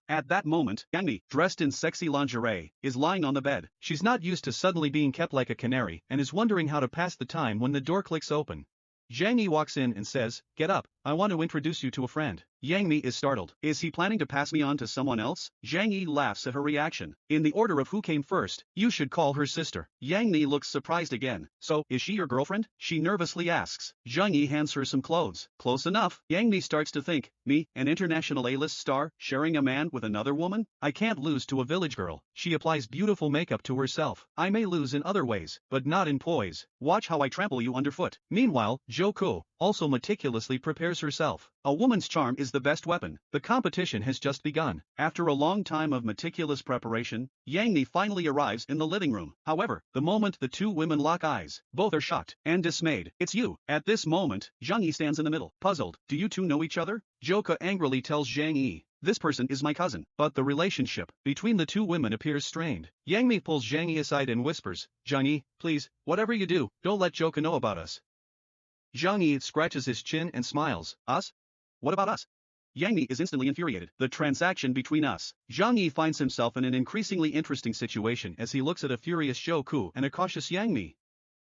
At that moment, Yang Mi, dressed in sexy lingerie, is lying on the bed. She's not used to suddenly being kept like a canary and is wondering how to pass the time when the door clicks open. Zhang Yi walks in and says, "Get up, I want to introduce you to a friend." Yang Mi is startled. Is he planning to pass me on to someone else? Zhang Yi laughs at her reaction. In the order of who came first, you should call her sister. Yang Mi looks surprised again. So, is she your girlfriend? She nervously asks. Zhang Yi hands her some clothes. Close enough. Yang Mi starts to think, me, an international A-list star, sharing a man with another woman? I can't lose to a village girl. She applies beautiful makeup to herself. I may lose in other ways, but not in poise. Watch how I trample you underfoot. Meanwhile, Joko also meticulously prepares herself. A woman's charm is the best weapon. The competition has just begun. After a long time of meticulous preparation, Yang Mi finally arrives in the living room. However, the moment the two women lock eyes, both are shocked and dismayed. It's you. At this moment, Zhang Yi stands in the middle, puzzled. Do you two know each other? Joka angrily tells Zhang Yi, this person is my cousin. But the relationship between the two women appears strained. Yang Mi pulls Zhang Yi aside and whispers, Zhang Yi, please, whatever you do, don't let Joka know about us. Zhang Yi scratches his chin and smiles. Us? What about us? Yang Mi is instantly infuriated. The transaction between us. Zhang Yi finds himself in an increasingly interesting situation as he looks at a furious Zhou Ku and a cautious Yang Mi.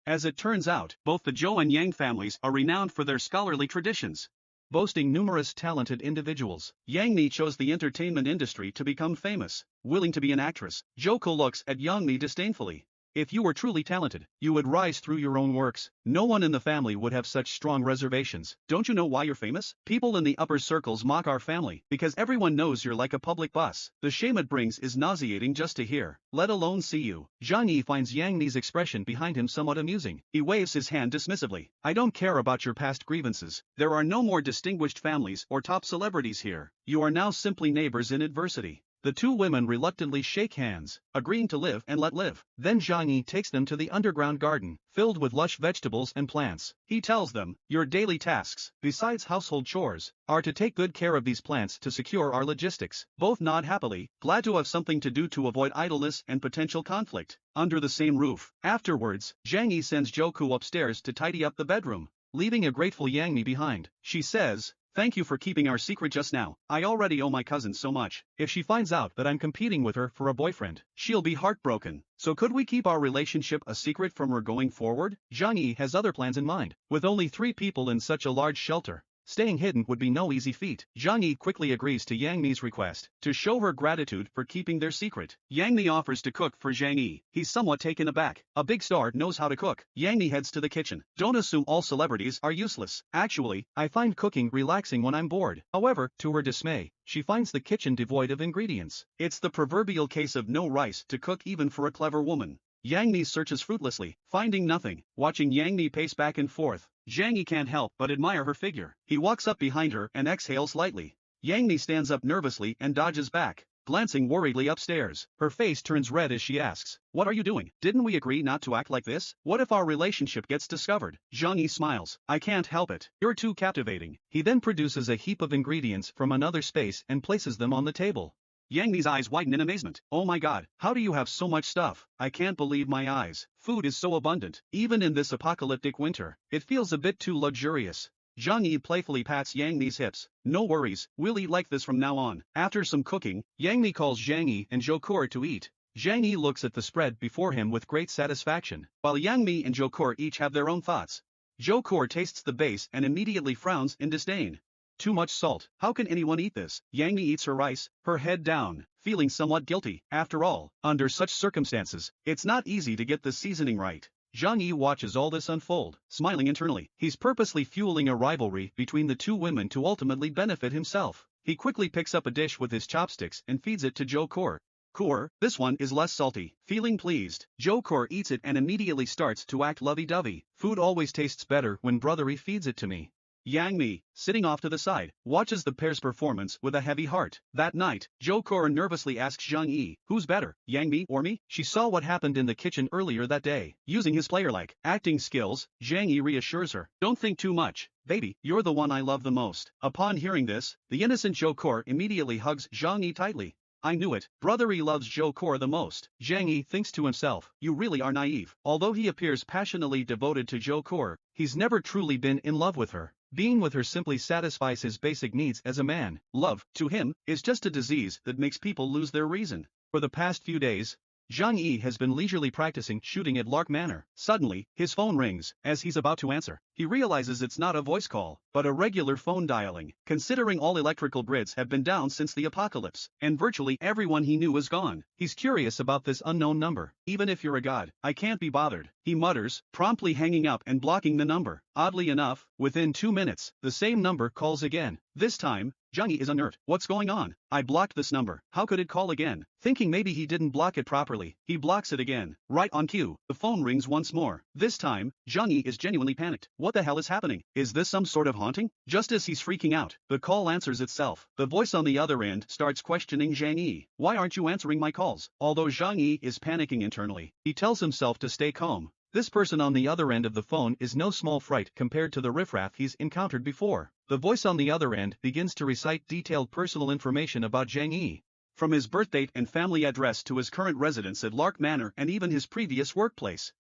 As it turns out, both the Zhou and Yang families are renowned for their scholarly traditions, boasting numerous talented individuals. Yang Mi chose the entertainment industry to become famous, willing to be an actress. Zhou Ku looks at Yang Mi disdainfully. If you were truly talented, you would rise through your own works. No one in the family would have such strong reservations. Don't you know why you're famous? People in the upper circles mock our family, because everyone knows you're like a public bus. The shame it brings is nauseating just to hear, let alone see you. Zhang Yi finds Yang Mi's expression behind him somewhat amusing. He waves his hand dismissively. I don't care about your past grievances. There are no more distinguished families or top celebrities here. You are now simply neighbors in adversity. The two women reluctantly shake hands, agreeing to live and let live. Then Zhang Yi takes them to the underground garden, filled with lush vegetables and plants. He tells them, your daily tasks, besides household chores, are to take good care of these plants to secure our logistics. Both nod happily, glad to have something to do to avoid idleness and potential conflict. Under the same roof. Afterwards, Zhang Yi sends Joku upstairs to tidy up the bedroom, leaving a grateful Yang Mi behind. She says, thank you for keeping our secret just now. I already owe my cousin so much. If she finds out that I'm competing with her for a boyfriend, she'll be heartbroken. So could we keep our relationship a secret from her going forward? Zhang Yi has other plans in mind. With only 3 people in such a large shelter, staying hidden would be no easy feat. Zhang Yi quickly agrees to Yang Mi's request, to show her gratitude for keeping their secret. Yang Mi offers to cook for Zhang Yi. He's somewhat taken aback. A big star knows how to cook. Yang Mi heads to the kitchen. Don't assume all celebrities are useless. Actually, I find cooking relaxing when I'm bored. However, to her dismay, she finds the kitchen devoid of ingredients. It's the proverbial case of no rice to cook even for a clever woman. Yang Mi searches fruitlessly, finding nothing. Watching Yang Mi pace back and forth, Zhang Yi can't help but admire her figure. He walks up behind her and exhales lightly. Yang Mi stands up nervously and dodges back, glancing worriedly upstairs. Her face turns red as she asks, what are you doing? Didn't we agree not to act like this? What if our relationship gets discovered? Zhang Yi smiles. I can't help it. You're too captivating. He then produces a heap of ingredients from another space and places them on the table. Yang Mi's eyes widen in amazement. Oh my god, how do you have so much stuff? I can't believe my eyes. Food is so abundant. Even in this apocalyptic winter, it feels a bit too luxurious. Zhang Yi playfully pats Yang Mi's hips. No worries, we'll eat like this from now on. After some cooking, Yang Mi calls Zhang Yi and Jokor to eat. Zhang Yi looks at the spread before him with great satisfaction, while Yang Mi and Jokor each have their own thoughts. Jokor tastes the base and immediately frowns in disdain. Too much salt. How can anyone eat this? Yang Mi eats her rice, her head down, feeling somewhat guilty. After all, under such circumstances, it's not easy to get the seasoning right. Zhang Yi watches all this unfold, smiling internally. He's purposely fueling a rivalry between the two women to ultimately benefit himself. He quickly picks up a dish with his chopsticks and feeds it to Jokor. Kor, this one is less salty. Feeling pleased, Jokor eats it and immediately starts to act lovey-dovey. Food always tastes better when brothery feeds it to me. Yang Mi, sitting off to the side, watches the pair's performance with a heavy heart. That night, Jokor nervously asks Zhang Yi, who's better, Yang Mi or me? She saw what happened in the kitchen earlier that day. Using his player-like acting skills, Zhang Yi reassures her, don't think too much. Baby, you're the one I love the most. Upon hearing this, the innocent Jokor immediately hugs Zhang Yi tightly. I knew it. Brothery loves Jokor the most. Zhang Yi thinks to himself, you really are naive. Although he appears passionately devoted to Jokor, he's never truly been in love with her. Being with her simply satisfies his basic needs as a man. Love, to him, is just a disease that makes people lose their reason. For the past few days, Zhang Yi has been leisurely practicing shooting at Lark Manor. Suddenly, his phone rings. As he's about to answer, he realizes it's not a voice call, but a regular phone dialing. Considering all electrical grids have been down since the apocalypse, and virtually everyone he knew is gone, he's curious about this unknown number. Even if you're a god, I can't be bothered, he mutters, promptly hanging up and blocking the number. Oddly enough, within 2 minutes, the same number calls again. This time, Zhang Yi is unnerved. What's going on? I blocked this number. How could it call again? Thinking maybe he didn't block it properly, he blocks it again. Right on cue, the phone rings once more. This time, Zhang Yi is genuinely panicked. What the hell is happening? Is this some sort of haunting? Just as he's freaking out, the call answers itself. The voice on the other end starts questioning Zhang Yi. Why aren't you answering my calls? Although Zhang Yi is panicking internally, he tells himself to stay calm. This person on the other end of the phone is no small fright compared to the riffraff he's encountered before. The voice on the other end begins to recite detailed personal information about Zhang Yi, from his birth date and family address to his current residence at Lark Manor and even his previous workplace.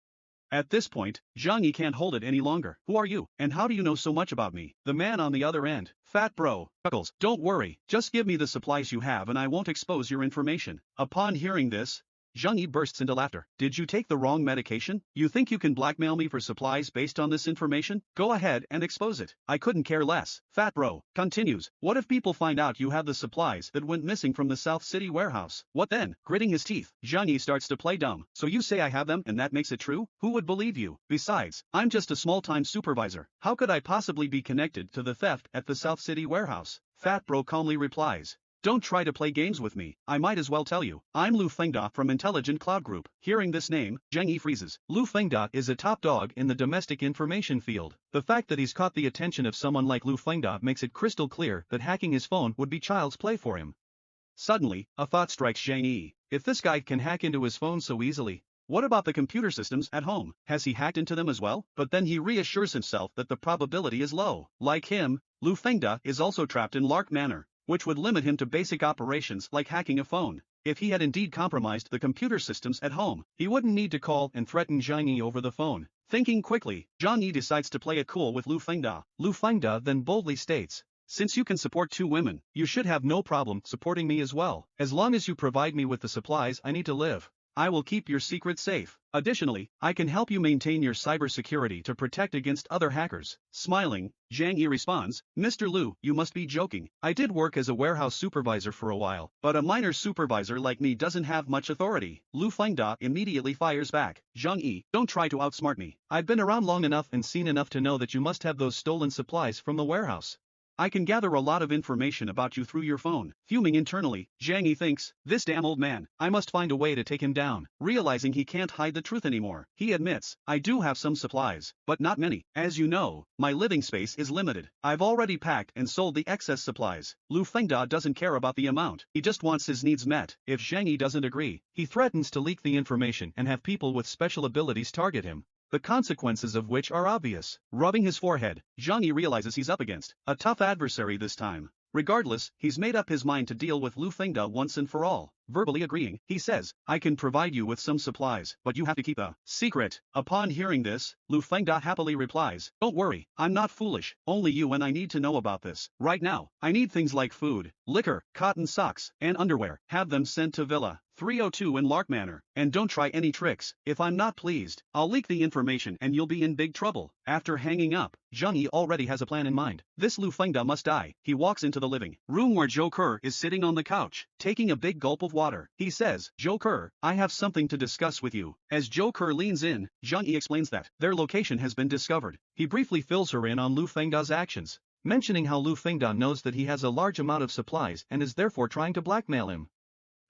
At this point, Zhang Yi can't hold it any longer. Who are you, and how do you know so much about me? The man on the other end, fat bro, chuckles. Don't worry, just give me the supplies you have and I won't expose your information. Upon hearing this, Zhang Yi bursts into laughter. Did you take the wrong medication? You think you can blackmail me for supplies based on this information? Go ahead and expose it. I couldn't care less. Fat bro continues. What if people find out you have the supplies that went missing from the South City warehouse? What then? Gritting his teeth, Zhang Yi starts to play dumb. So you say I have them and that makes it true? Who would believe you? Besides, I'm just a small-time supervisor. How could I possibly be connected to the theft at the South City warehouse? Fat bro calmly replies. Don't try to play games with me. I might as well tell you. I'm Lu Fengda from Intelligent Cloud Group. Hearing this name, Zhang Yi freezes. Lu Fengda is a top dog in the domestic information field. The fact that he's caught the attention of someone like Lu Fengda makes it crystal clear that hacking his phone would be child's play for him. Suddenly, a thought strikes Zhang Yi. If this guy can hack into his phone so easily, what about the computer systems at home? Has he hacked into them as well? But then he reassures himself that the probability is low. Like him, Lu Fengda is also trapped in Lark Manor, which would limit him to basic operations like hacking a phone. If he had indeed compromised the computer systems at home, he wouldn't need to call and threaten Zhang Yi over the phone. Thinking quickly, Zhang Yi decides to play it cool with Lu Fengda. Lu Fengda then boldly states, since you can support 2 women, you should have no problem supporting me as well. As long as you provide me with the supplies I need to live, I will keep your secret safe. Additionally, I can help you maintain your cybersecurity to protect against other hackers. Smiling, Zhang Yi responds, Mr. Lu, you must be joking. I did work as a warehouse supervisor for a while, but a minor supervisor like me doesn't have much authority. Lu Fengda immediately fires back. Zhang Yi, don't try to outsmart me. I've been around long enough and seen enough to know that you must have those stolen supplies from the warehouse. I can gather a lot of information about you through your phone. Fuming internally, Zhang Yi thinks, this damn old man, I must find a way to take him down. Realizing he can't hide the truth anymore, he admits, I do have some supplies, but not many. As you know, my living space is limited. I've already packed and sold the excess supplies. Lu Fengda doesn't care about the amount, he just wants his needs met. If Zhang Yi doesn't agree, he threatens to leak the information and have people with special abilities target him, the consequences of which are obvious. Rubbing his forehead, Zhang Yi realizes he's up against a tough adversary this time. Regardless, he's made up his mind to deal with Lu Fengda once and for all. Verbally agreeing, he says, I can provide you with some supplies, but you have to keep a secret. Upon hearing this, Lu Fengda happily replies, don't worry, I'm not foolish, only you and I need to know about this. Right now, I need things like food, liquor, cotton socks, and underwear. Have them sent to Villa 302 in Lark Manor, and don't try any tricks. If I'm not pleased, I'll leak the information and you'll be in big trouble. After hanging up, Zhang Yi already has a plan in mind. This Lu Fengda must die. He walks into the living room where Zhou Ke is sitting on the couch, taking a big gulp of water. He says, Zhou Ke, I have something to discuss with you. As Zhou Ke leans in, Zhang Yi explains that their location has been discovered. He briefly fills her in on Lu Fengda's actions, mentioning how Lu Fengda knows that he has a large amount of supplies and is therefore trying to blackmail him.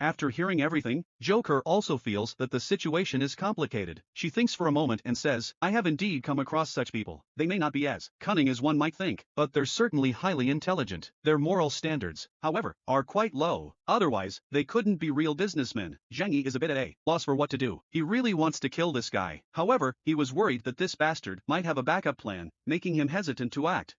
After hearing everything, Zhou Ke also feels that the situation is complicated. She thinks for a moment and says, I have indeed come across such people. They may not be as cunning as one might think, but they're certainly highly intelligent. Their moral standards, however, are quite low. Otherwise, they couldn't be real businessmen. Zhang Yi is a bit at a loss for what to do. He really wants to kill this guy. However, he was worried that this bastard might have a backup plan, making him hesitant to act.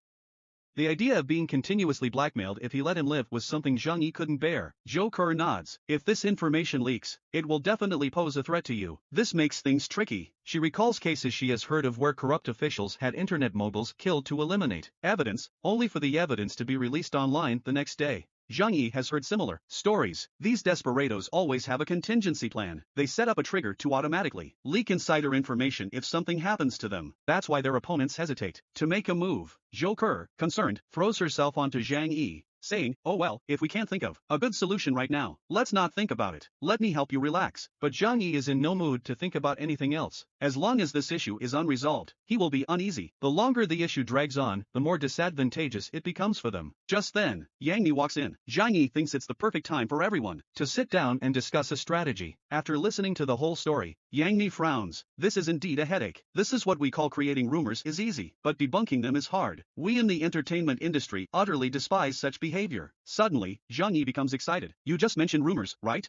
The idea of being continuously blackmailed if he let him live was something Zhang Yi couldn't bear. Zhou Ke nods. If this information leaks, it will definitely pose a threat to you. This makes things tricky. She recalls cases she has heard of where corrupt officials had internet moguls killed to eliminate evidence, only for the evidence to be released online the next day. Zhang Yi has heard similar stories. These desperados always have a contingency plan. They set up a trigger to automatically leak insider information if something happens to them. That's why their opponents hesitate to make a move. Zhou Ke, concerned, throws herself onto Zhang Yi, saying, "Oh well, if we can't think of a good solution right now, let's not think about it. Let me help you relax." But Zhang Yi is in no mood to think about anything else. As long as this issue is unresolved, he will be uneasy. The longer the issue drags on, the more disadvantageous it becomes for them. Just then, Yang Yi walks in. Zhang Yi thinks it's the perfect time for everyone to sit down and discuss a strategy. After listening to the whole story, Yang Yi frowns. This is indeed a headache. This is what we call creating rumors is easy, but debunking them is hard. We in the entertainment industry utterly despise such behavior. Suddenly, Zhang Yi becomes excited. You just mentioned rumors, right?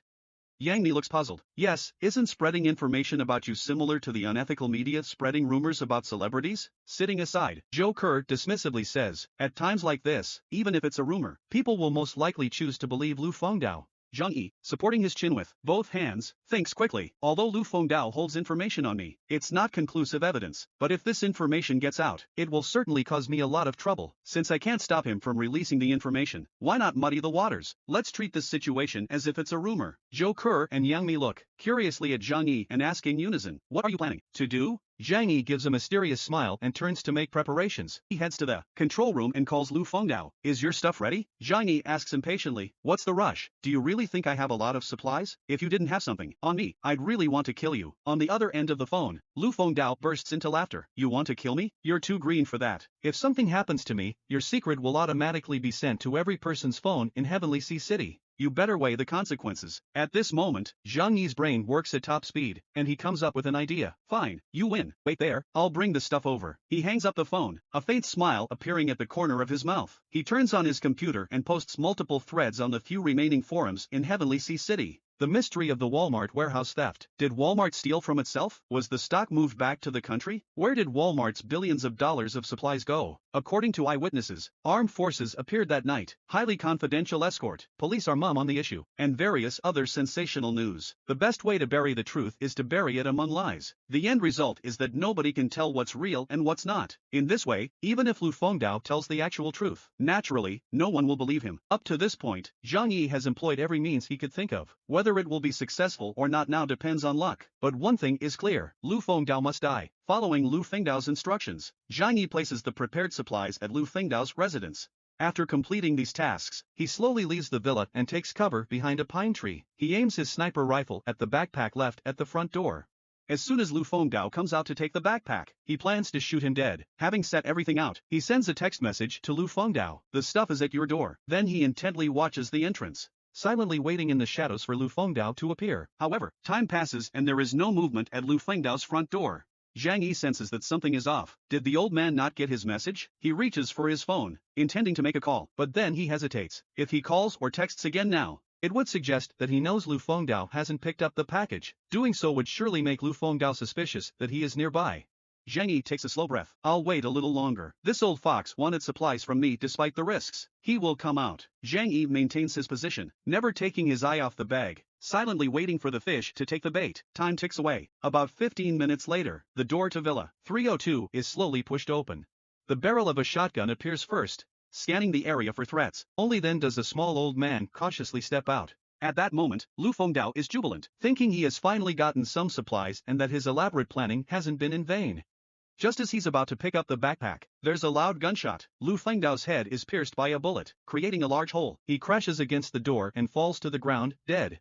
Yang Yi looks puzzled. Yes, isn't spreading information about you similar to the unethical media spreading rumors about celebrities? Sitting aside, Zhou Ke dismissively says, at times like this, even if it's a rumor, people will most likely choose to believe Lu Fengdao. Zhang Yi, supporting his chin with both hands, thinks quickly. Although Lu Fengdao holds information on me, it's not conclusive evidence. But if this information gets out, it will certainly cause me a lot of trouble. Since I can't stop him from releasing the information, why not muddy the waters? Let's treat this situation as if it's a rumor. Zhou Ke and Yang Mi look curiously at Zhang Yi and ask in unison, what are you planning to do? Zhang Yi gives a mysterious smile and turns to make preparations. He heads to the control room and calls Lu Fengdao. Is your stuff ready? Zhang Yi asks impatiently. What's the rush? Do you really think I have a lot of supplies? If you didn't have something on me, I'd really want to kill you. On the other end of the phone, Lu Fengdao bursts into laughter. You want to kill me? You're too green for that. If something happens to me, your secret will automatically be sent to every person's phone in Heavenly Sea City. You better weigh the consequences. At this moment, Zhang Yi's brain works at top speed, and he comes up with an idea. Fine, you win. Wait there, I'll bring the stuff over. He hangs up the phone, a faint smile appearing at the corner of his mouth. He turns on his computer and posts multiple threads on the few remaining forums in Heavenly Sea City. The mystery of the Walmart warehouse theft. Did Walmart steal from itself? Was the stock moved back to the country? Where did Walmart's billions of dollars of supplies go? According to eyewitnesses, armed forces appeared that night, highly confidential escort, police are mum on the issue, and various other sensational news. The best way to bury the truth is to bury it among lies. The end result is that nobody can tell what's real and what's not. In this way, even if Lu Fengdao tells the actual truth, naturally, no one will believe him. Up to this point, Zhang Yi has employed every means he could think of. Whether it will be successful or not now depends on luck. But one thing is clear, Lu Fengdao must die. Following Lu Fengdao's instructions, Zhang Yi places the prepared supplies at Lu Fengdao's residence. After completing these tasks, he slowly leaves the villa and takes cover behind a pine tree. He aims his sniper rifle at the backpack left at the front door. As soon as Lu Fengdao comes out to take the backpack, he plans to shoot him dead. Having set everything out, he sends a text message to Lu Fengdao. The stuff is at your door. Then he intently watches the entrance, silently waiting in the shadows for Lu Fengdao to appear. However, time passes and there is no movement at Lu Fengdao's front door. Zhang Yi senses that something is off. Did the old man not get his message? He reaches for his phone, intending to make a call, but then he hesitates. If he calls or texts again now, it would suggest that he knows Lu Fengdao hasn't picked up the package. Doing so would surely make Lu Fengdao suspicious that he is nearby. Zhang Yi takes a slow breath. I'll wait a little longer. This old fox wanted supplies from me despite the risks. He will come out. Zhang Yi maintains his position, never taking his eye off the bag, silently waiting for the fish to take the bait. Time ticks away. About 15 minutes later, the door to Villa 302 is slowly pushed open. The barrel of a shotgun appears first, scanning the area for threats. Only then does a small old man cautiously step out. At that moment, Lu Fengdao is jubilant, thinking he has finally gotten some supplies and that his elaborate planning hasn't been in vain. Just as he's about to pick up the backpack, there's a loud gunshot. Lu Fengdao's head is pierced by a bullet, creating a large hole. He crashes against the door and falls to the ground, dead.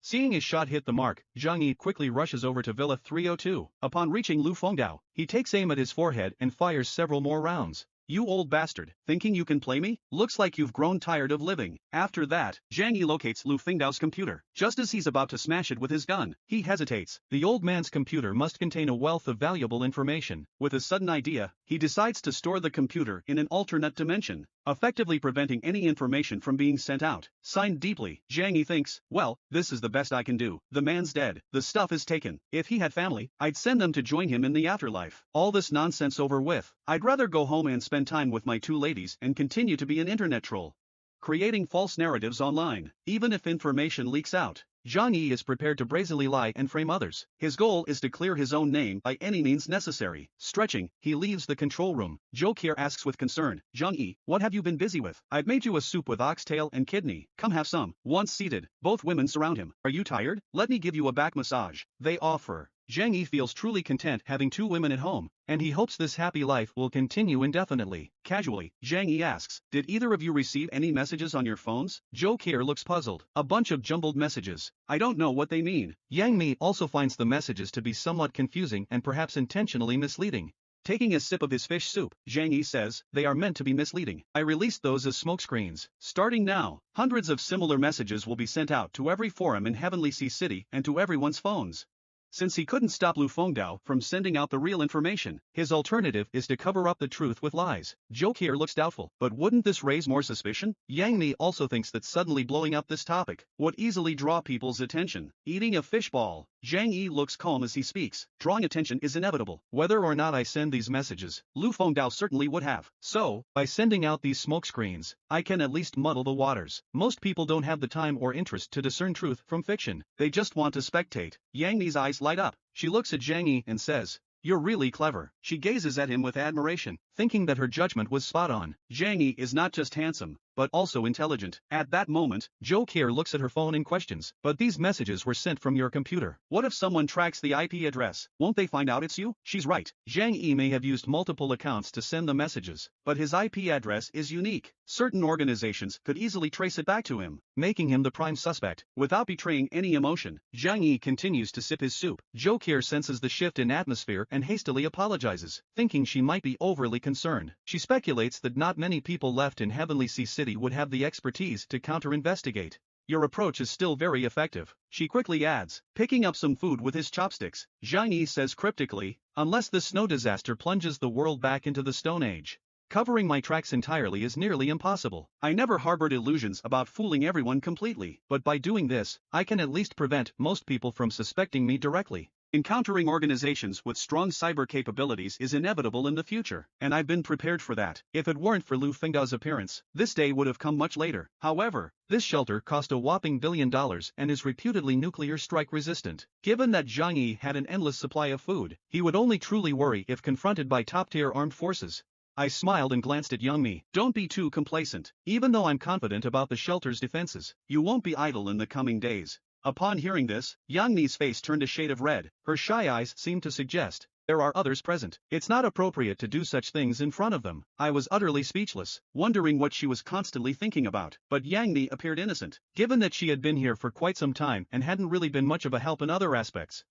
Seeing his shot hit the mark, Zhang Yi quickly rushes over to Villa 302. Upon reaching Lu Fengdao, he takes aim at his forehead and fires several more rounds. You old bastard, thinking you can play me? Looks like you've grown tired of living. After that, Zhang Yi locates Lu Fengdao's computer. Just as he's about to smash it with his gun, he hesitates. The old man's computer must contain a wealth of valuable information. With a sudden idea, he decides to store the computer in an alternate dimension. effectively preventing any information from being sent out. Signed deeply, Zhang Yi thinks, well, this is the best I can do. The man's dead, the stuff is taken. If he had family, I'd send them to join him in the afterlife. All this nonsense over with. I'd rather go home and spend time with my two ladies and continue to be an internet troll, creating false narratives online. Even if information leaks out, Zhang Yi is prepared to brazenly lie and frame others. His goal is to clear his own name by any means necessary. Stretching, he leaves the control room. Zhou Qier asks with concern, Zhang Yi, what have you been busy with? I've made you a soup with oxtail and kidney. Come have some. Once seated, both women surround him. Are you tired? Let me give you a back massage, they offer. Zhang Yi feels truly content having two women at home, and he hopes this happy life will continue indefinitely. Casually, Zhang Yi asks, did either of you receive any messages on your phones? Zhou Qier looks puzzled. A bunch of jumbled messages. I don't know what they mean. Yang Mi also finds the messages to be somewhat confusing and perhaps intentionally misleading. Taking a sip of his fish soup, Zhang Yi says, they are meant to be misleading. I released those as smokescreens. Starting now, hundreds of similar messages will be sent out to every forum in Heavenly Sea City and to everyone's phones. Since he couldn't stop Lu Fengdao from sending out the real information, his alternative is to cover up the truth with lies. Zhou Qier looks doubtful, but wouldn't this raise more suspicion? Yang Mi also thinks that suddenly blowing up this topic would easily draw people's attention. Eating a fish ball, Zhang Yi looks calm as he speaks. Drawing attention is inevitable. Whether or not I send these messages, Lu Fengdao certainly would have. So, by sending out these smokescreens, I can at least muddle the waters. Most people don't have the time or interest to discern truth from fiction. They just want to spectate. Yang Mi's eyes light up. She looks at Zhang Yi and says, you're really clever. She gazes at him with admiration, thinking that her judgment was spot on. Zhang Yi is not just handsome, but also intelligent. At that moment, Zhou Qier looks at her phone and questions, but these messages were sent from your computer. What if someone tracks the IP address? Won't they find out it's you? She's right. Zhang Yi may have used multiple accounts to send the messages, but his IP address is unique. Certain organizations could easily trace it back to him, making him the prime suspect. Without betraying any emotion, Zhang Yi continues to sip his soup. Zhou Qier senses the shift in atmosphere and hastily apologizes, thinking she might be overly concerned. She speculates that not many people left in Heavenly Sea City would have the expertise to counter-investigate. Your approach is still very effective, she quickly adds, picking up some food with his chopsticks. Zhang Yi says cryptically, unless the snow disaster plunges the world back into the Stone Age, covering my tracks entirely is nearly impossible. I never harbored illusions about fooling everyone completely, but by doing this, I can at least prevent most people from suspecting me directly. Encountering organizations with strong cyber capabilities is inevitable in the future, and I've been prepared for that. If it weren't for Lu Fengdao's appearance, this day would have come much later. However, this shelter cost a whopping $1 billion and is reputedly nuclear strike resistant. Given that Zhang Yi had an endless supply of food, he would only truly worry if confronted by top-tier armed forces. I smiled and glanced at Yang Mi. Don't be too complacent. Even though I'm confident about the shelter's defenses, you won't be idle in the coming days. Upon hearing this, Yang Mi's face turned a shade of red. Her shy eyes seemed to suggest, there are others present. It's not appropriate to do such things in front of them. I was utterly speechless, wondering what she was constantly thinking about. But Yang Mi appeared innocent, given that she had been here for quite some time and hadn't really been much of a help in other aspects.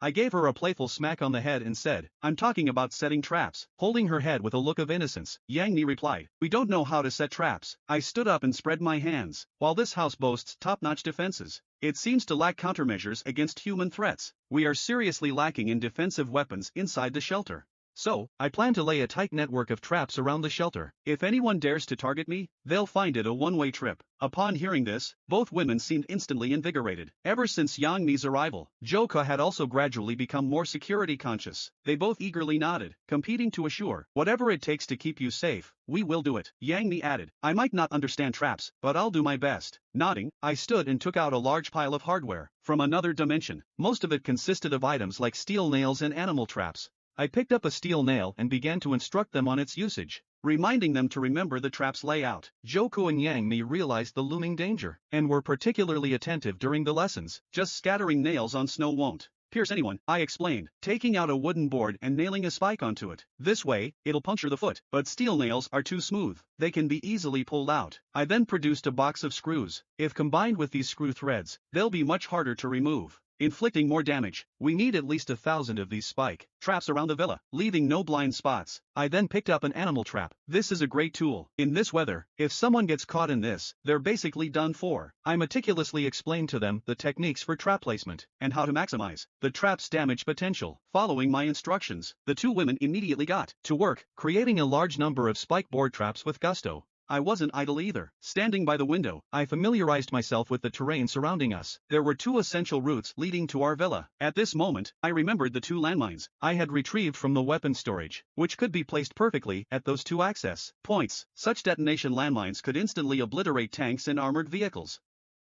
I gave her a playful smack on the head and said, I'm talking about setting traps. Holding her head with a look of innocence, Yang Mi replied, we don't know how to set traps. I stood up and spread my hands. While this house boasts top-notch defenses, it seems to lack countermeasures against human threats. We are seriously lacking in defensive weapons inside the shelter. So, I plan to lay a tight network of traps around the shelter. If anyone dares to target me, they'll find it a one-way trip. Upon hearing this, both women seemed instantly invigorated. Ever since Yang Mi's arrival, Zhou Ke had also gradually become more security conscious. They both eagerly nodded, competing to assure, whatever it takes to keep you safe, we will do it. Yang Mi added, I might not understand traps, but I'll do my best. Nodding, I stood and took out a large pile of hardware from another dimension. Most of it consisted of items like steel nails and animal traps. I picked up a steel nail and began to instruct them on its usage, reminding them to remember the trap's layout. Zhou Ke and Yang Mi realized the looming danger, and were particularly attentive during the lessons. Just scattering nails on snow won't pierce anyone, I explained, taking out a wooden board and nailing a spike onto it. This way, it'll puncture the foot, but steel nails are too smooth. They can be easily pulled out. I then produced a box of screws. If combined with these screw threads, they'll be much harder to remove, inflicting more damage. We need at least 1,000 of these spike traps around the villa, leaving no blind spots. I then picked up an animal trap. This is a great tool. In this weather, if someone gets caught in this, they're basically done for. I meticulously explained to them the techniques for trap placement, and how to maximize the trap's damage potential. Following my instructions, the two women immediately got to work, creating a large number of spike board traps with gusto. I wasn't idle either. Standing by the window, I familiarized myself with the terrain surrounding us. There were 2 essential routes leading to our villa. At this moment, I remembered the 2 landmines I had retrieved from the weapon storage, which could be placed perfectly at those 2 access points. Such detonation landmines could instantly obliterate tanks and armored vehicles.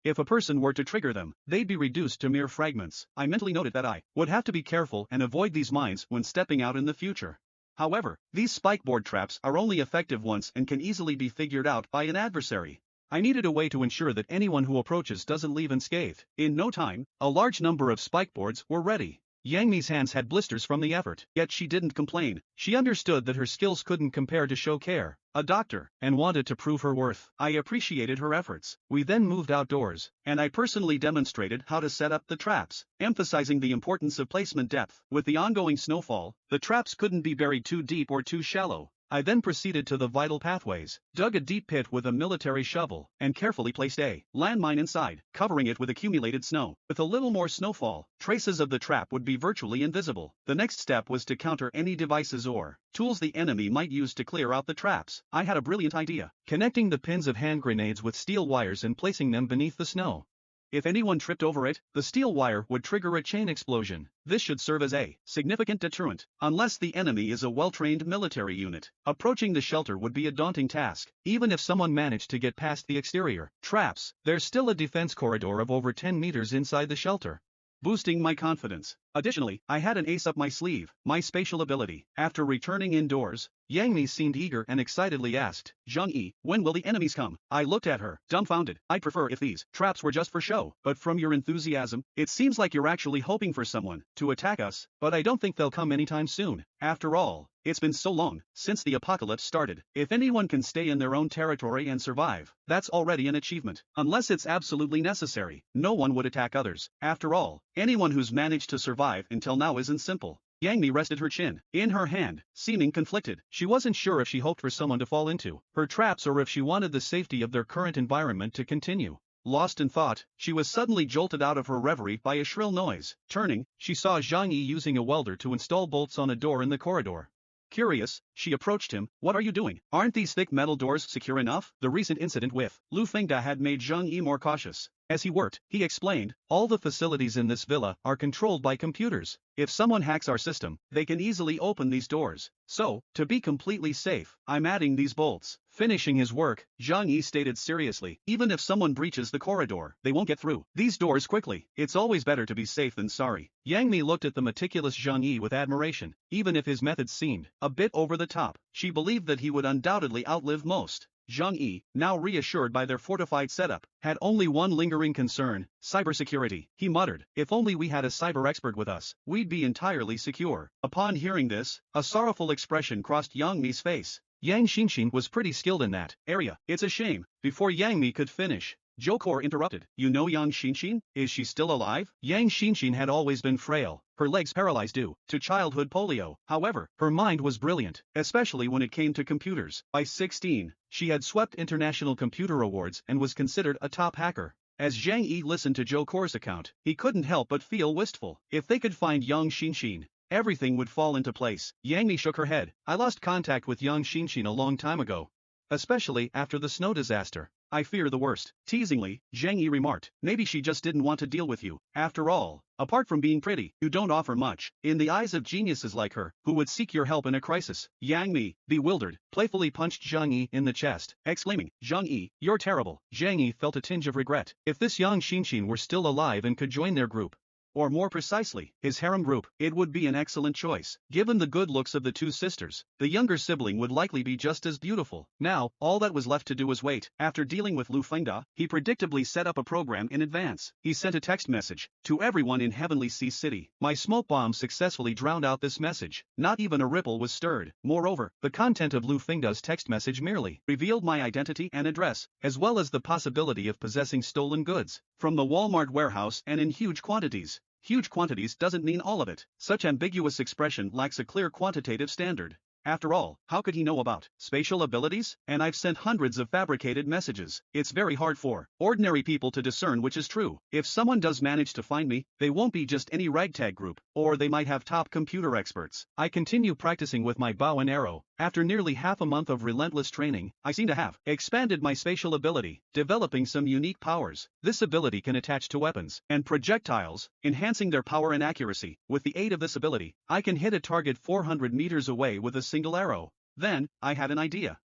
If a person were to trigger them, they'd be reduced to mere fragments. I mentally noted that I would have to be careful and avoid these mines when stepping out in the future. However, these spikeboard traps are only effective once and can easily be figured out by an adversary. I needed a way to ensure that anyone who approaches doesn't leave unscathed. In no time, a large number of spikeboards were ready. Yang Mi's hands had blisters from the effort, yet she didn't complain. She understood that her skills couldn't compare to show care, a doctor, and wanted to prove her worth. I appreciated her efforts. We then moved outdoors, and I personally demonstrated how to set up the traps, emphasizing the importance of placement depth. With the ongoing snowfall, the traps couldn't be buried too deep or too shallow. I then proceeded to the vital pathways, dug a deep pit with a military shovel, and carefully placed a landmine inside, covering it with accumulated snow. With a little more snowfall, traces of the trap would be virtually invisible. The next step was to counter any devices or tools the enemy might use to clear out the traps. I had a brilliant idea, connecting the pins of hand grenades with steel wires and placing them beneath the snow. If anyone tripped over it, the steel wire would trigger a chain explosion. This should serve as a significant deterrent, unless the enemy is a well-trained military unit. Approaching the shelter would be a daunting task. Even if someone managed to get past the exterior traps, there's still a defense corridor of over 10 meters inside the shelter, boosting my confidence. Additionally, I had an ace up my sleeve, my spatial ability. After returning indoors, Yang Mi seemed eager and excitedly asked, "Zhang-yi, when will the enemies come?" I looked at her, dumbfounded. I'd prefer if these traps were just for show, but from your enthusiasm, it seems like you're actually hoping for someone to attack us, but I don't think they'll come anytime soon. After all, it's been so long since the apocalypse started. If anyone can stay in their own territory and survive, that's already an achievement. Unless it's absolutely necessary, no one would attack others. After all, anyone who's managed to survive until now isn't simple. Yang Mi rested her chin in her hand, seeming conflicted. She wasn't sure if she hoped for someone to fall into her traps or if she wanted the safety of their current environment to continue. Lost in thought, she was suddenly jolted out of her reverie by a shrill noise. Turning, she saw Zhang Yi using a welder to install bolts on a door in the corridor. Curious, she approached him. "What are you doing? Aren't these thick metal doors secure enough?" The recent incident with Lu Fengda had made Zhang Yi more cautious. As he worked, he explained, "All the facilities in this villa are controlled by computers. If someone hacks our system, they can easily open these doors. So, to be completely safe, I'm adding these bolts." Finishing his work, Zhang Yi stated seriously, "Even if someone breaches the corridor, they won't get through these doors quickly. It's always better to be safe than sorry." Yang Mi looked at the meticulous Zhang Yi with admiration. Even if his methods seemed a bit over the top, she believed that he would undoubtedly outlive most. Zhang Yi, now reassured by their fortified setup, had only one lingering concern: cybersecurity. He muttered, "If only we had a cyber expert with us, we'd be entirely secure." Upon hearing this, a sorrowful expression crossed Yang Mi's face. Yang Xinxin was pretty skilled in that area. It's a shame. Before Yang Mi could finish, Jokor interrupted. "You know Yang Xinxin? Is she still alive?" Yang Xinxin had always been frail, her legs paralyzed due to childhood polio. However, her mind was brilliant, especially when it came to computers. By 16, she had swept international computer awards and was considered a top hacker. As Zhang Yi listened to Jokor's account, he couldn't help but feel wistful. If they could find Yang Xinxin, everything would fall into place. Yang Mi shook her head. "I lost contact with Yang Xinxin a long time ago, especially after the snow disaster. I fear the worst." Teasingly, Zhang Yi remarked, "Maybe she just didn't want to deal with you. After all, apart from being pretty, you don't offer much in the eyes of geniuses like her, who would seek your help in a crisis." Yang Mi, bewildered, playfully punched Zhang Yi in the chest, exclaiming, "Zhang Yi, you're terrible." Zhang Yi felt a tinge of regret. If this Yang Xinxin were still alive and could join their group, or more precisely, his harem group, it would be an excellent choice. Given the good looks of the two sisters, the younger sibling would likely be just as beautiful. Now, all that was left to do was wait. After dealing with Lu Fengda, he predictably set up a program in advance. He sent a text message to everyone in Heavenly Sea City. My smoke bomb successfully drowned out this message. Not even a ripple was stirred. Moreover, the content of Lu Fengda's text message merely revealed my identity and address, as well as the possibility of possessing stolen goods from the Walmart warehouse and in huge quantities. Huge quantities doesn't mean all of it. Such ambiguous expression lacks a clear quantitative standard. After all, how could he know about spatial abilities? And I've sent hundreds of fabricated messages. It's very hard for ordinary people to discern which is true. If someone does manage to find me, they won't be just any ragtag group, or they might have top computer experts. I continue practicing with my bow and arrow, After nearly half a month of relentless training, I seem to have expanded my spatial ability, developing some unique powers. This ability can attach to weapons and projectiles, enhancing their power and accuracy. With the aid of this ability, I can hit a target 400 meters away with a single arrow. Then, I had an idea.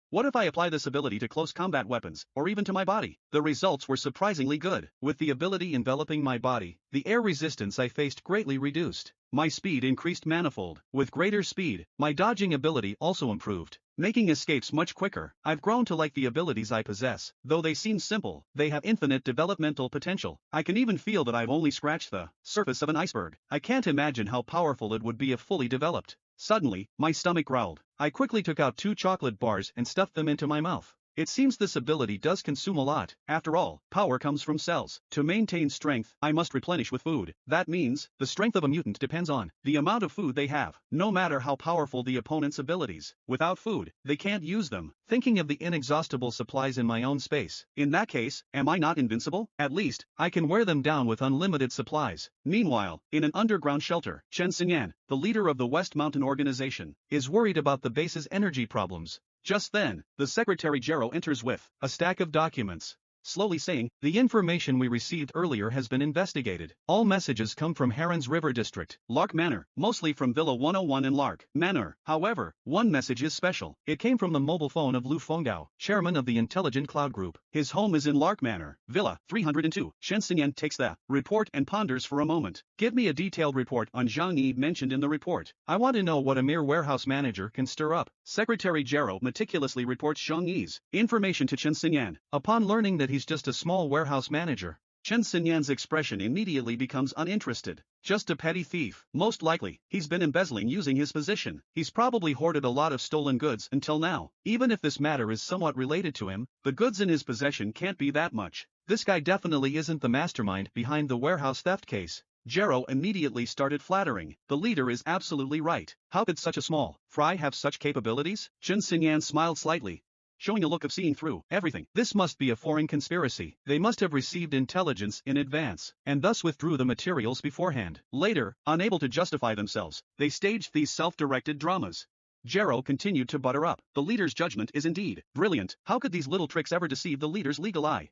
What if I apply this ability to close combat weapons, or even to my body? The results were surprisingly good. With the ability enveloping my body, the air resistance I faced greatly reduced. My speed increased manifold. With greater speed, my dodging ability also improved, making escapes much quicker. I've grown to like the abilities I possess. Though they seem simple, they have infinite developmental potential. I can even feel that I've only scratched the surface of an iceberg. I can't imagine how powerful it would be if fully developed. Suddenly, my stomach growled. I quickly took out 2 chocolate bars and stuffed them into my mouth. It seems this ability does consume a lot. After all, power comes from cells. To maintain strength, I must replenish with food. That means, the strength of a mutant depends on the amount of food they have, no matter how powerful the opponent's abilities. Without food, they can't use them. Thinking of the inexhaustible supplies in my own space. In that case, am I not invincible? At least, I can wear them down with unlimited supplies. Meanwhile, in an underground shelter, Chen Xinyan, the leader of the West Mountain Organization, is worried about the base's energy problems. Just then, the Secretary Jero enters with a stack of documents, slowly saying, "The information we received earlier has been investigated. All messages come from Heron's River District, Lark Manor, mostly from Villa 101 and Lark Manor. However, one message is special. It came from the mobile phone of Lu Fengdao, chairman of the Intelligent Cloud Group. His home is in Lark Manor, Villa 302. Shen Xinyan takes the report and ponders for a moment. Give me a detailed report on Zhang Yi mentioned in the report. I want to know what a mere warehouse manager can stir up. Secretary Jero meticulously reports Zhang Yi's information to Chen Xinyan. Upon learning that he's just a small warehouse manager, Chen Xinyan's expression immediately becomes uninterested. Just a petty thief. Most likely, he's been embezzling using his position. He's probably hoarded a lot of stolen goods until now. Even if this matter is somewhat related to him, the goods in his possession can't be that much. This guy definitely isn't the mastermind behind the warehouse theft case. Jero immediately started flattering. The leader is absolutely right. How could such a small fry have such capabilities? Chen Xinyan smiled slightly, showing a look of seeing through everything. This must be a foreign conspiracy. They must have received intelligence in advance, and thus withdrew the materials beforehand. Later, unable to justify themselves, they staged these self-directed dramas. Jero continued to butter up. The leader's judgment is indeed brilliant. How could these little tricks ever deceive the leader's legal eye?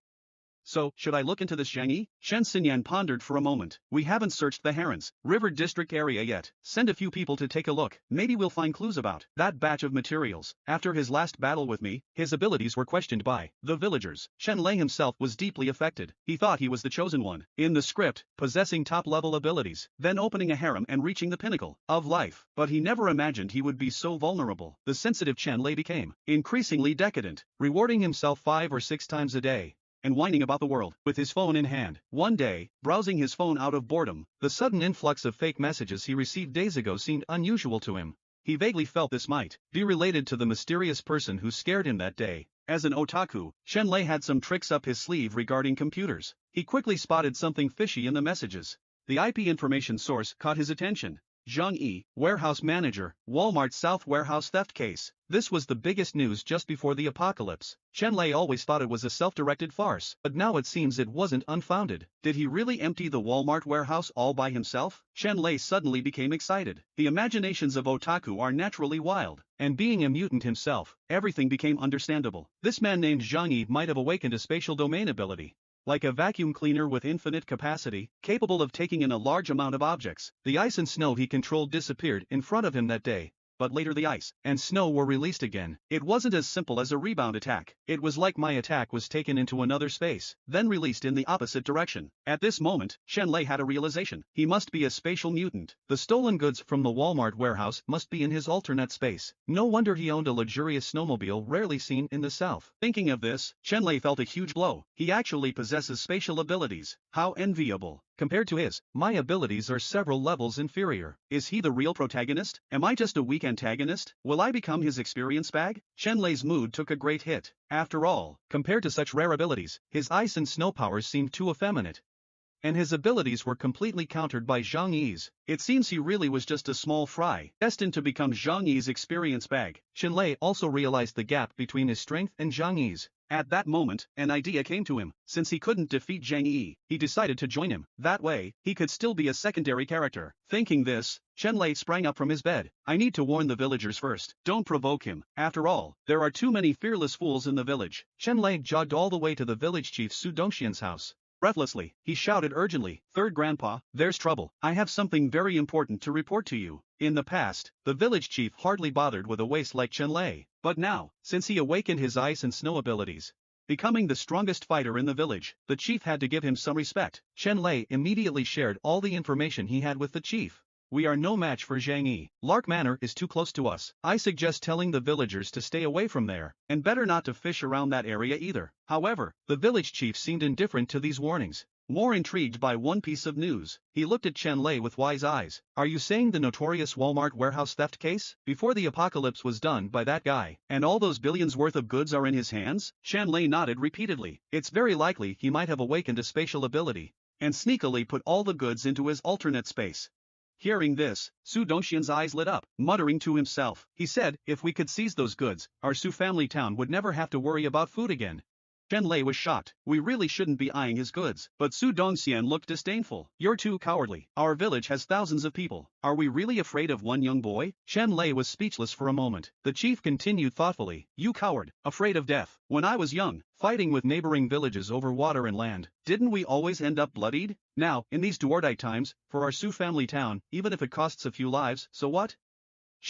So, should I look into this Zhang Yi? Shen Xinyan pondered for a moment. We haven't searched the Heron's River District area yet. Send a few people to take a look. Maybe we'll find clues about that batch of materials. After his last battle with me, his abilities were questioned by the villagers. Shen Lei himself was deeply affected. He thought he was the chosen one in the script, possessing top-level abilities, then opening a harem and reaching the pinnacle of life. But he never imagined he would be so vulnerable. The sensitive Chen Lei became increasingly decadent, rewarding himself 5 or 6 times a day and whining about the world, with his phone in hand. One day, browsing his phone out of boredom, the sudden influx of fake messages he received days ago seemed unusual to him. He vaguely felt this might be related to the mysterious person who scared him that day. As an otaku, Shen Lei had some tricks up his sleeve regarding computers. He quickly spotted something fishy in the messages. The IP information source caught his attention. Zhang Yi, warehouse manager, Walmart South warehouse theft case. This was the biggest news just before the apocalypse. Chen Lei always thought it was a self-directed farce, but now it seems it wasn't unfounded. Did he really empty the Walmart warehouse all by himself? Chen Lei suddenly became excited. The imaginations of otaku are naturally wild, and being a mutant himself, everything became understandable. This man named Zhang Yi might have awakened a spatial domain ability, like a vacuum cleaner with infinite capacity, capable of taking in a large amount of objects. The ice and snow he controlled disappeared in front of him that day, but later the ice and snow were released again. It wasn't as simple as a rebound attack. It was like my attack was taken into another space, then released in the opposite direction. At this moment, Shen Lei had a realization. He must be a spatial mutant. The stolen goods from the Walmart warehouse must be in his alternate space. No wonder he owned a luxurious snowmobile rarely seen in the South. Thinking of this, Shen Lei felt a huge blow. He actually possesses spatial abilities. How enviable. Compared to his, my abilities are several levels inferior. Is he the real protagonist? Am I just a weak antagonist? Will I become his experience bag? Shen Lei's mood took a great hit. After all, compared to such rare abilities, his ice and snow powers seemed too effeminate. and his abilities were completely countered by Zhang Yi's. It seems he really was just a small fry, destined to become Zhang Yi's experience bag. Lei also realized the gap between his strength and Zhang Yi's. At that moment, an idea came to him. Since he couldn't defeat Zhang Yi, he decided to join him. That way, he could still be a secondary character. Thinking this, Lei sprang up from his bed. I need to warn the villagers first. Don't provoke him. After all, there are too many fearless fools in the village. Lei jogged all the way to the village chief Su Dongxian's house. Breathlessly, he shouted urgently, "Third Grandpa, there's trouble. I have something very important to report to you." In the past, the village chief hardly bothered with a waste like Lei. But now, since he awakened his ice and snow abilities, becoming the strongest fighter in the village, the chief had to give him some respect. Lei immediately shared all the information he had with the chief. We are no match for Zhang Yi. Lark Manor is too close to us. I suggest telling the villagers to stay away from there, and better not to fish around that area either. However, the village chief seemed indifferent to these warnings. More intrigued by one piece of news, he looked at Lei with wise eyes. Are you saying the notorious Walmart warehouse theft case? Before the apocalypse was done by that guy, and all those billions worth of goods are in his hands? Lei nodded repeatedly. It's very likely he might have awakened a spatial ability, and sneakily put all the goods into his alternate space. Hearing this, Su Dongxian's eyes lit up, muttering to himself. He said, if we could seize those goods, our Su family town would never have to worry about food again. Lei was shocked. We really shouldn't be eyeing his goods. But Su Dongxian looked disdainful. You're too cowardly. Our village has thousands of people. Are we really afraid of one young boy? Lei was speechless for a moment. The chief continued thoughtfully. You coward, afraid of death. When I was young, fighting with neighboring villages over water and land, didn't we always end up bloodied? Now, in these Duordite times, for our Su family town, even if it costs a few lives, so what?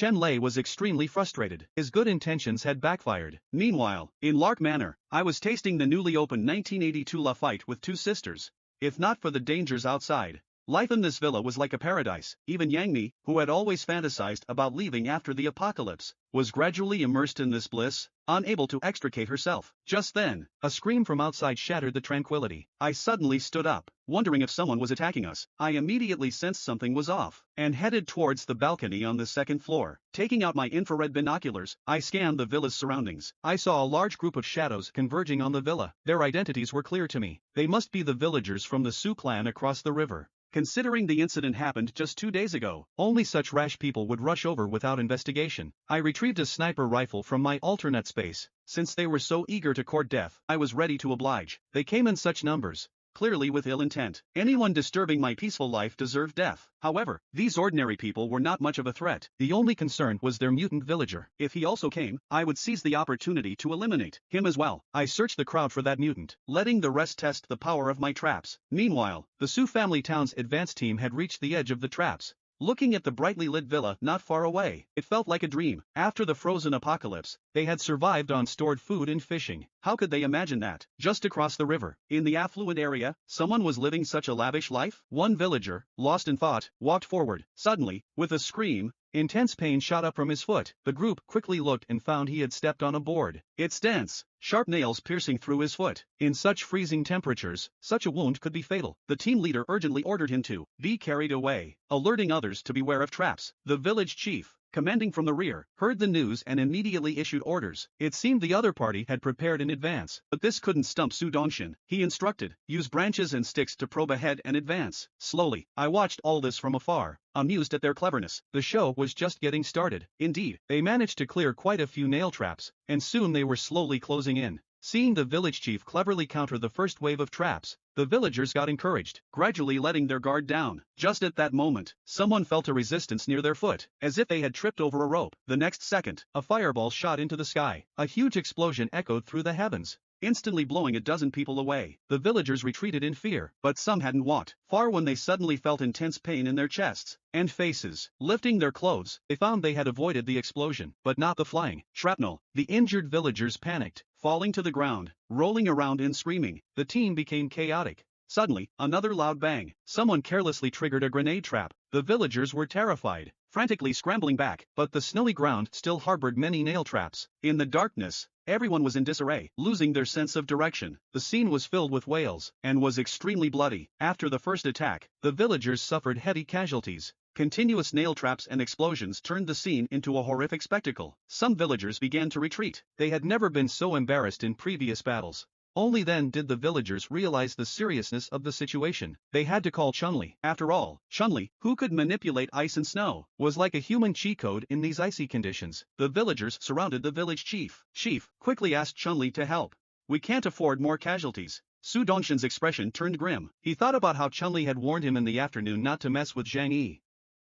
Lei was extremely frustrated. His good intentions had backfired. Meanwhile, in Lark Manor, I was tasting the newly opened 1982 La Fight with Two Sisters. If not for the dangers outside, life in this villa was like a paradise. Even Yang Mi, who had always fantasized about leaving after the apocalypse, was gradually immersed in this bliss, unable to extricate herself. Just then, a scream from outside shattered the tranquility. I suddenly stood up, wondering if someone was attacking us. I immediately sensed something was off, and headed towards the balcony on the second floor. Taking out my infrared binoculars, I scanned the villa's surroundings. I saw a large group of shadows converging on the villa. Their identities were clear to me. They must be the villagers from the Su clan across the river. Considering the incident happened just 2 days ago, only such rash people would rush over without investigation. I retrieved a sniper rifle from my alternate space. Since they were so eager to court death, I was ready to oblige. They came in such numbers, clearly with ill intent. Anyone disturbing my peaceful life deserved death. However, these ordinary people were not much of a threat. The only concern was their mutant villager. If he also came, I would seize the opportunity to eliminate him as well. I searched the crowd for that mutant, letting the rest test the power of my traps. Meanwhile, the Su family town's advance team had reached the edge of the traps. Looking at the brightly lit villa not far away, it felt like a dream. After the frozen apocalypse, they had survived on stored food and fishing. How could they imagine that? Just across the river, in the affluent area, someone was living such a lavish life? One villager, lost in thought, walked forward. Suddenly, with a scream, intense pain shot up from his foot. The group quickly looked and found he had stepped on a board. It's dense, sharp nails piercing through his foot. In such freezing temperatures, such a wound could be fatal. The team leader urgently ordered him to be carried away, alerting others to beware of traps. The village chief, commanding from the rear, heard the news and immediately issued orders. It seemed the other party had prepared in advance, but this couldn't stump Su Dongxian. He instructed, use branches and sticks to probe ahead and advance. Slowly, I watched all this from afar, amused at their cleverness. The show was just getting started. Indeed, they managed to clear quite a few nail traps, and soon they were slowly closing in. Seeing the village chief cleverly counter the first wave of traps, the villagers got encouraged, gradually letting their guard down. Just at that moment, someone felt a resistance near their foot, as if they had tripped over a rope. The next second, a fireball shot into the sky. A huge explosion echoed through the heavens, instantly blowing a dozen people away. The villagers retreated in fear, but some hadn't walked far when they suddenly felt intense pain in their chests and faces. Lifting their clothes, they found they had avoided the explosion, but not the flying shrapnel. The injured villagers panicked, falling to the ground, rolling around and screaming. The team became chaotic. Suddenly, another loud bang. Someone carelessly triggered a grenade trap. The villagers were terrified, frantically scrambling back, but the snowy ground still harbored many nail traps. In the darkness, everyone was in disarray, losing their sense of direction. The scene was filled with wails, and was extremely bloody. After the first attack, the villagers suffered heavy casualties. Continuous nail traps and explosions turned the scene into a horrific spectacle. Some villagers began to retreat. They had never been so embarrassed in previous battles. Only then did the villagers realize the seriousness of the situation. They had to call Chun-Li. After all, Chun-Li, who could manipulate ice and snow, was like a human cheat code in these icy conditions. The villagers surrounded the village chief. Chief quickly asked Chun-Li to help. We can't afford more casualties. Su Dongshin's expression turned grim. He thought about how Chun-Li had warned him in the afternoon not to mess with Zhang Yi,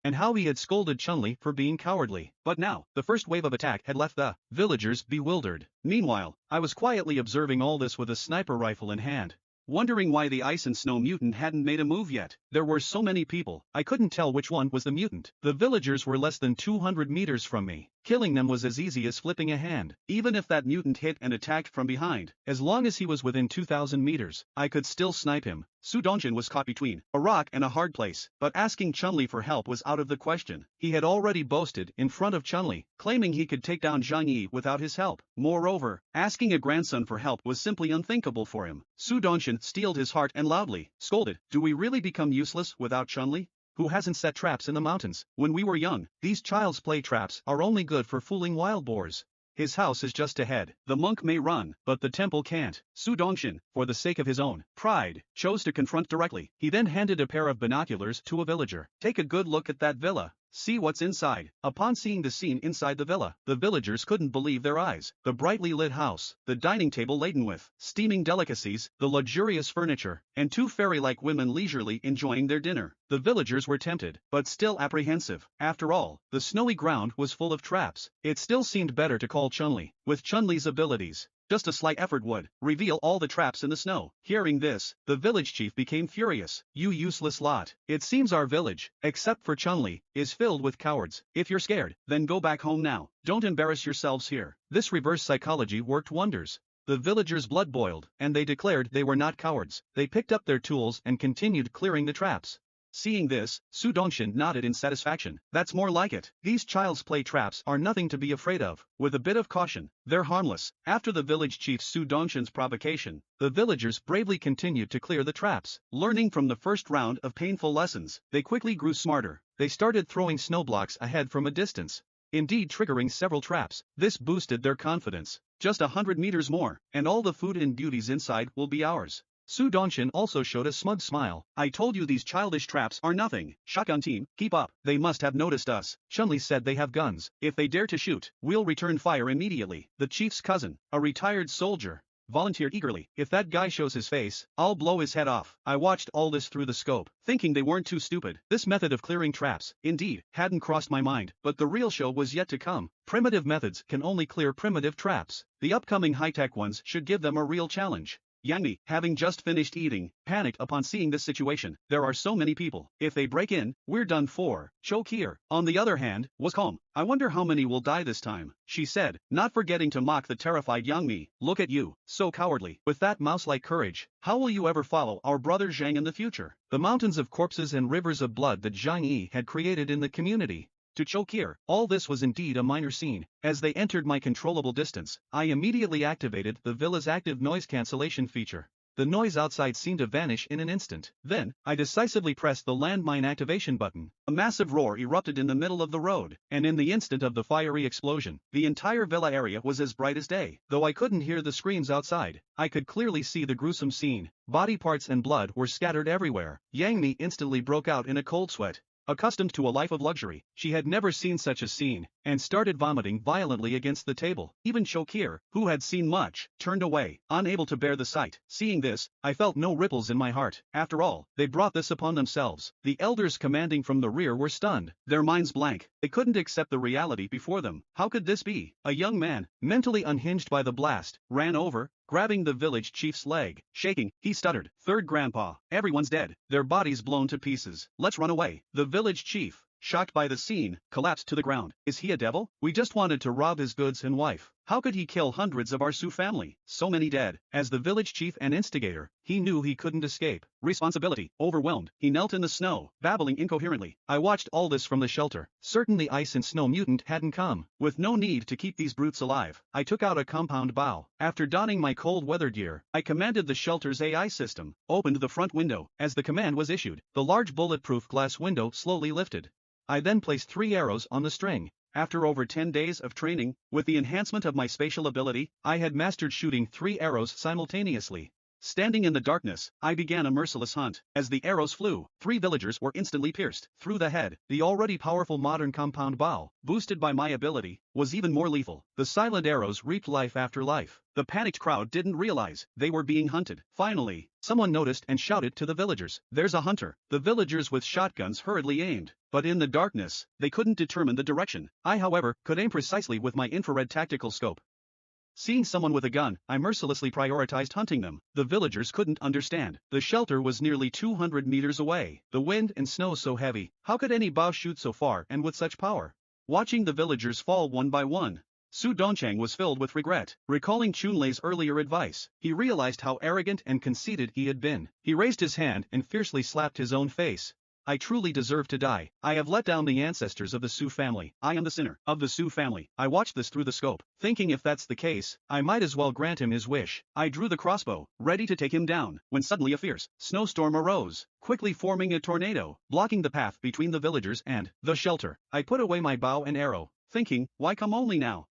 and how he had scolded Chun-Li for being cowardly. But now, the first wave of attack had left the villagers bewildered. Meanwhile, I was quietly observing all this with a sniper rifle in hand, wondering why the ice and snow mutant hadn't made a move yet. There were so many people, I couldn't tell which one was the mutant. The villagers were less than 200 meters from me. Killing them was as easy as flipping a hand. Even if that mutant hit and attacked from behind, as long as he was within 2,000 meters, I could still snipe him. Su Dongshin was caught between a rock and a hard place, but asking Chun-Li for help was out of the question. He had already boasted in front of Chun-Li, claiming he could take down Zhang Yi without his help. Moreover, asking a grandson for help was simply unthinkable for him. Su Dongshin steeled his heart and loudly scolded, "Do we really become useless without Chun-Li? Who hasn't set traps in the mountains? When we were young, these child's play traps are only good for fooling wild boars. His house is just ahead. The monk may run, but the temple can't." Su Dongshin, for the sake of his own pride, chose to confront directly. He then handed a pair of binoculars to a villager. "Take a good look at that villa. See what's inside." Upon seeing the scene inside the villa, the villagers couldn't believe their eyes. The brightly lit house, the dining table laden with steaming delicacies, the luxurious furniture, and two fairy-like women leisurely enjoying their dinner. The villagers were tempted, but still apprehensive. After all, the snowy ground was full of traps. It still seemed better to call Chun-Li. With Chun-Li's abilities, just a slight effort would reveal all the traps in the snow. Hearing this, the village chief became furious. "You useless lot. It seems our village, except for Chun-Li, is filled with cowards. If you're scared, then go back home now. Don't embarrass yourselves here." This reverse psychology worked wonders. The villagers' blood boiled, and they declared they were not cowards. They picked up their tools and continued clearing the traps. Seeing this, Su Dongshin nodded in satisfaction. "That's more like it. These child's play traps are nothing to be afraid of. With a bit of caution, they're harmless." After the village chief Su Dongshin's provocation, the villagers bravely continued to clear the traps. Learning from the first round of painful lessons, they quickly grew smarter. They started throwing snow blocks ahead from a distance, indeed triggering several traps. This boosted their confidence. "Just 100 meters more, and all the food and beauties inside will be ours." Su Dongshin also showed a smug smile. "I told you these childish traps are nothing. Shotgun team, keep up. They must have noticed us." Chun-Li said they have guns. "If they dare to shoot, we'll return fire immediately." The chief's cousin, a retired soldier, volunteered eagerly. "If that guy shows his face, I'll blow his head off." I watched all this through the scope, thinking they weren't too stupid. This method of clearing traps, indeed, hadn't crossed my mind, but the real show was yet to come. Primitive methods can only clear primitive traps. The upcoming high-tech ones should give them a real challenge. Yang Mi, having just finished eating, panicked upon seeing this situation. "There are so many people. If they break in, we're done for." Cho Kier, on the other hand, was calm. "I wonder how many will die this time," she said, not forgetting to mock the terrified Yang Mi. "Look at you, so cowardly. With that mouse-like courage, how will you ever follow our brother Zhang in the future?" The mountains of corpses and rivers of blood that Zhang Yi had created in the community. To Cho Kier, all this was indeed a minor scene. As they entered my controllable distance, I immediately activated the villa's active noise cancellation feature. The noise outside seemed to vanish in an instant. Then, I decisively pressed the landmine activation button. A massive roar erupted in the middle of the road, and in the instant of the fiery explosion, the entire villa area was as bright as day. Though I couldn't hear the screams outside, I could clearly see the gruesome scene. Body parts and blood were scattered everywhere. Yang Mi instantly broke out in a cold sweat. Accustomed to a life of luxury, she had never seen such a scene, and started vomiting violently against the table. Even Cho Kier, who had seen much, turned away, unable to bear the sight. Seeing this, I felt no ripples in my heart. After all, they brought this upon themselves. The elders commanding from the rear were stunned, their minds blank. They couldn't accept the reality before them. How could this be? A young man, mentally unhinged by the blast, ran over, grabbing the village chief's leg. Shaking, he stuttered, "Third grandpa, everyone's dead, their bodies blown to pieces. Let's run away." The village chief, shocked by the scene, collapsed to the ground. "Is he a devil? We just wanted to rob his goods and wife. How could he kill hundreds of our Su family? So many dead." As the village chief and instigator, he knew he couldn't escape responsibility. Overwhelmed, he knelt in the snow, babbling incoherently. I watched all this from the shelter, certain the ice and snow mutant hadn't come. With no need to keep these brutes alive, I took out a compound bow. After donning my cold weather gear, I commanded the shelter's AI system, opened the front window. As the command was issued, the large bulletproof glass window slowly lifted. I then placed 3 arrows on the string. After over 10 days of training, with the enhancement of my spatial ability, I had mastered shooting 3 arrows simultaneously. Standing in the darkness, I began a merciless hunt. As the arrows flew, 3 villagers were instantly pierced through the head. The already powerful modern compound bow, boosted by my ability, was even more lethal. The silent arrows reaped life after life. The panicked crowd didn't realize they were being hunted. Finally, someone noticed and shouted to the villagers, "There's a hunter." The villagers with shotguns hurriedly aimed, but in the darkness, they couldn't determine the direction. I, however, could aim precisely with my infrared tactical scope. Seeing someone with a gun, I mercilessly prioritized hunting them. The villagers couldn't understand. The shelter was nearly 200 meters away. The wind and snow so heavy. How could any bow shoot so far and with such power? Watching the villagers fall one by one, Su Dongchang was filled with regret. Recalling Chunlei's earlier advice, he realized how arrogant and conceited he had been. He raised his hand and fiercely slapped his own face. I truly deserve to die. I have let down the ancestors of the Su family. I am the sinner of the Su family. I watched this through the scope, thinking if that's the case, I might as well grant him his wish. I drew the crossbow, ready to take him down, when suddenly a fierce snowstorm arose, quickly forming a tornado, blocking the path between the villagers and the shelter. I put away my bow and arrow, thinking, why come only now?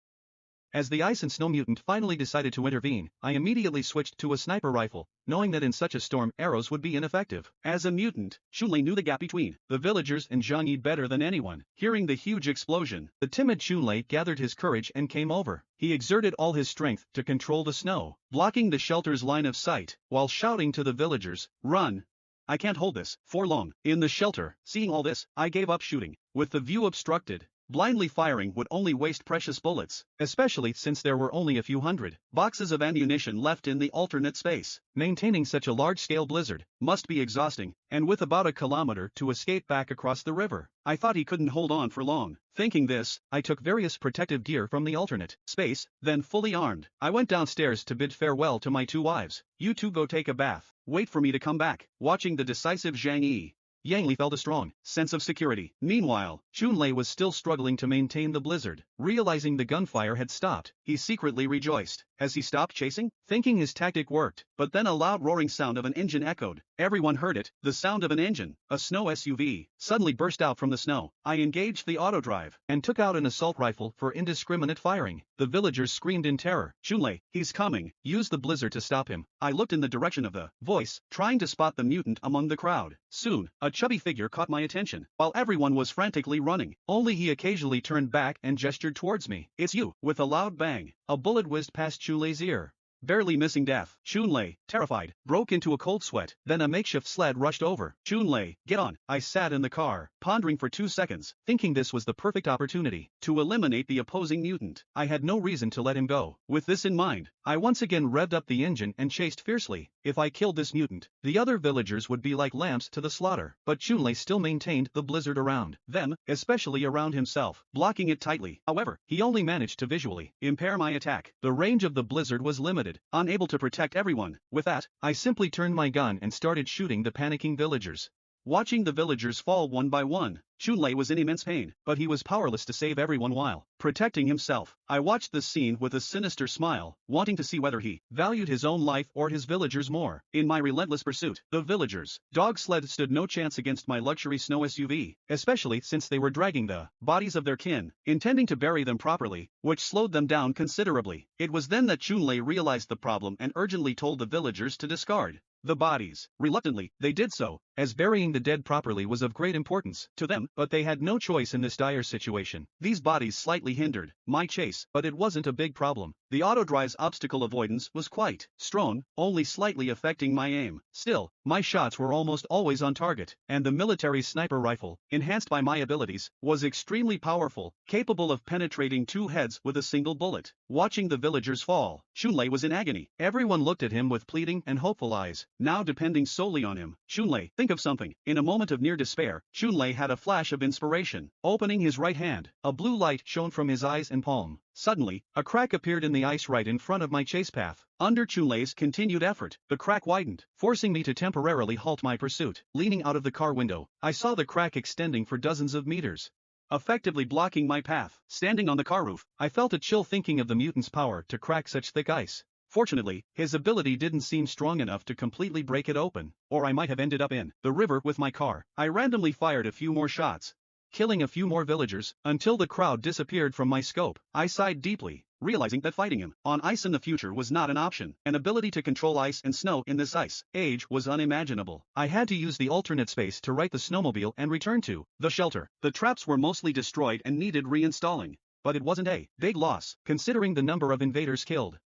As the ice and snow mutant finally decided to intervene, I immediately switched to a sniper rifle, knowing that in such a storm arrows would be ineffective. As a mutant, Chunlei knew the gap between the villagers and Zhang Yi better than anyone. Hearing the huge explosion, the timid Chunlei gathered his courage and came over. He exerted all his strength to control the snow, blocking the shelter's line of sight, while shouting to the villagers, "Run! I can't hold this for long." In the shelter, seeing all this, I gave up shooting. With the view obstructed, blindly firing would only waste precious bullets, especially since there were only a few hundred boxes of ammunition left in the alternate space. Maintaining such a large-scale blizzard must be exhausting, and with about a kilometer to escape back across the river, I thought he couldn't hold on for long. Thinking this, I took various protective gear from the alternate space, then fully armed, I went downstairs to bid farewell to my 2 wives. "You two go take a bath. Wait for me to come back." Watching the decisive Zhang Yi, Yang Li felt a strong sense of security. Meanwhile, Chunlei was still struggling to maintain the blizzard. Realizing the gunfire had stopped, he secretly rejoiced. Has he stopped chasing? Thinking his tactic worked, but then a loud roaring sound of an engine echoed. Everyone heard it, the sound of an engine. A snow SUV suddenly burst out from the snow. I engaged the autodrive and took out an assault rifle for indiscriminate firing. The villagers screamed in terror. "Chunlei, he's coming." Use the blizzard to stop him. I looked in the direction of the voice, trying to spot the mutant among the crowd. Soon, a chubby figure caught my attention. While everyone was frantically running, only he occasionally turned back and gestured towards me. "It's you." With a loud bang, a bullet whizzed past Chunlei's ear, barely missing death. Chunlei, terrified, broke into a cold sweat. Then a makeshift sled rushed over. "Chunlei, get on." I sat in the car, pondering for 2 seconds, thinking this was the perfect opportunity to eliminate the opposing mutant. I had no reason to let him go. With this in mind, I once again revved up the engine and chased fiercely. If I killed this mutant, the other villagers would be like lambs to the slaughter. But Chunlei still maintained the blizzard around them, especially around himself, blocking it tightly. However, he only managed to visually impair my attack. The range of the blizzard was limited, unable to protect everyone. With that, I simply turned my gun and started shooting the panicking villagers. Watching the villagers fall one by one, Chunlei was in immense pain, but he was powerless to save everyone while protecting himself. I watched this scene with a sinister smile, wanting to see whether he valued his own life or his villagers more. In my relentless pursuit, the villagers' dog sled stood no chance against my luxury snow SUV, especially since they were dragging the bodies of their kin, intending to bury them properly, which slowed them down considerably. It was then that Chunlei realized the problem and urgently told the villagers to discard the bodies. Reluctantly, they did so, as burying the dead properly was of great importance to them, but they had no choice in this dire situation. These bodies slightly hindered my chase, but it wasn't a big problem. The autodrive's obstacle avoidance was quite strong, only slightly affecting my aim. Still, my shots were almost always on target, and the military sniper rifle, enhanced by my abilities, was extremely powerful, capable of penetrating 2 heads with a single bullet. Watching the villagers fall, Chunlei was in agony. Everyone looked at him with pleading and hopeful eyes, now depending solely on him. "Chunlei, think of something." In a moment of near despair, Chunlei had a flash of inspiration. Opening his right hand, a blue light shone from his eyes and palm. Suddenly, a crack appeared in the ice right in front of my chase path. Under Chunlei's continued effort, the crack widened, forcing me to temporarily halt my pursuit. Leaning out of the car window, I saw the crack extending for dozens of meters, effectively blocking my path. Standing on the car roof, I felt a chill thinking of the mutant's power to crack such thick ice. Fortunately, his ability didn't seem strong enough to completely break it open, or I might have ended up in the river with my car. I randomly fired a few more shots, killing a few more villagers, until the crowd disappeared from my scope. I sighed deeply, realizing that fighting him on ice in the future was not an option. An ability to control ice and snow in this ice age was unimaginable. I had to use the alternate space to right the snowmobile and return to the shelter. The traps were mostly destroyed and needed reinstalling. But it wasn't a big loss, considering the number of invaders killed.